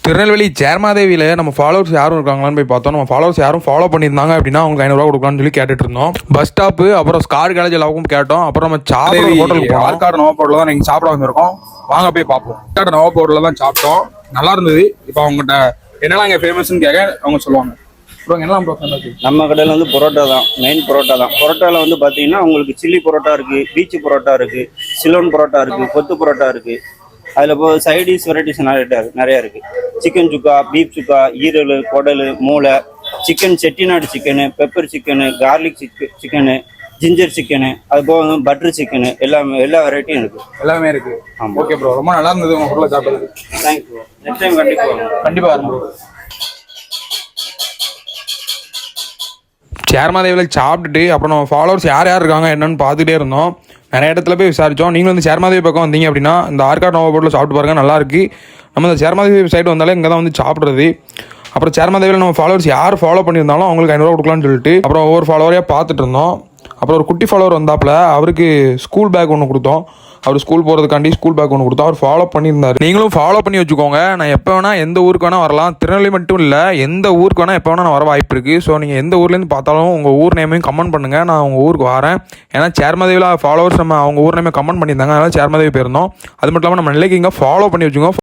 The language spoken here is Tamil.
திருநெல்வேலி சேர்மாதேவியில் நம்ம ஃபாலோவர்ஸ் யாரும் இருக்காங்களான்னு போய் பார்த்தோம். நம்ம ஃபாலோவர்ஸ் யாரும் ஃபாலோ பண்ணியிருந்தாங்க அப்படின்னா அவங்களுக்கு 500 ரூபா கொடுக்கலாம்னு சொல்லி கேட்டுட்டு இருந்தோம். பஸ் ஸ்டாப்பு அப்புறம் ஸ்கார் காலேஜ் எல்லாருக்கும் கேட்டோம். அப்புறம் நம்ம சாப்பிட ஹோட்டலுக்கு ஆற்காடு நவாப்பூரில் தான் நீங்கள் சாப்பிட வந்திருக்கோம். வாங்க போய் பார்ப்போம். ஆற்காடு நவாப்பூரில் தான் சாப்பிட்டோம், நல்லா இருந்தது. இப்போ அவங்ககிட்ட என்னெல்லாம் இங்கே ஃபேமஸ்ன்னு கேட்க அவங்க சொல்லுவாங்க. அப்புறம் என்னெல்லாம் நம்ம கடையில் வந்து பரோட்டா தான் மெயின். பரோட்டா தான். பரோட்டாவில் வந்து பார்த்தீங்கன்னா உங்களுக்கு சில்லி பரோட்டா இருக்குது, பீச் பரோட்டா இருக்குது, சிலோன் பரோட்டா இருக்குது, கொத்து பரோட்டா இருக்குது. அதில் இப்போ சைடிஷ் வெரைட்டிஸ் நிறையா இருக்குது. சிக்கன் சுக்கா, பீஃப் சுக்கா, ஈரல், குடல், மூளை, chicken Chettinad chicken, pepper chicken, garlic chicken, ginger chicken, அது போக பட்டர் சிக்கனு, எல்லா வெரைட்டியும் இருக்குது. எல்லாமே இருக்குது. ஆமாம். ஓகே ப்ரோ, ரொம்ப நல்லா இருந்தது உங்கள் பொருளை சாப்பிட்றது. Thanks bro. நெக்ஸ்ட் டைம் கண்டிப்பாக வரும் ப்ரோ. சேர்மாதேவியில் சாப்பிட்டுட்டு அப்புறம் நம்ம ஃபாலோவர்ஸ் யார் யார் இருக்காங்க என்னன்னு பார்த்துட்டே இருந்தோம். நிறைய இடத்துல போய் விசாரித்தோம். நீங்களும் வந்து சேர்மாதேவி பக்கம் வந்தீங்க அப்படின்னா இந்த ஆற்காடு நவாப்பூரில் சாப்பிட்டு பாருங்கள், நல்லாயிருக்கு. நம்ம இந்த சேர்மாதேவி சைடு வந்தாலே இங்கே தான் வந்து சாப்பிட்றது. அப்புறம் சேர்மாதேவியில் நம்ம ஃபாலோவர்ஸ் யார் ஃபாலோ பண்ணியிருந்தாலும் அவங்களுக்கு 500 ரூபா கொடுக்கலான்னு சொல்லிட்டு அப்புறம் ஒவ்வொரு ஃபாலோவரையாக பார்த்துட்டு இருந்தோம். அப்புறம் ஒரு குட்டி ஃபாலோவர் வந்தாப்புல, அவருக்கு ஸ்கூல் பேக் ஒன்று கொடுத்தோம். அவர் ஸ்கூல் போகிறதுக்காண்டி ஸ்கூல் பேக் ஒன்று கொடுத்தோம். அவர் ஃபாலோ பண்ணியிருந்தார். நீங்களும் ஃபாலோ பண்ணி வச்சுக்கோங்க. நான் எப்போ வேணால் எந்த ஊருக்கு வேணால் வரலாம். திருநெல்வேலி மட்டும் இல்லை, எந்த ஊருக்கு வேணால் எப்போ வேணால் நான் வர வாய்ப்பு இருக்குது. ஸோ நீங்கள் எந்த ஊர்லேருந்து பார்த்தாலும் உங்கள் ஊர் நேமையும் கமெண்ட் பண்ணுங்கள், நான் உங்கள் ஊருக்கு வரேன். ஏன்னா சேர்மாதேவியில் ஃபாலோவர்ஸ் நம்ம அவங்க ஊர் நேமே கமெண்ட் பண்ணியிருந்தாங்க, அதனால் சேர்மாதேவி போயிருந்தோம். அது மட்டும் இல்லாமல் நம்ம நிலைக்கு இங்கே ஃபாலோ பண்ணி வச்சுக்கோங்க.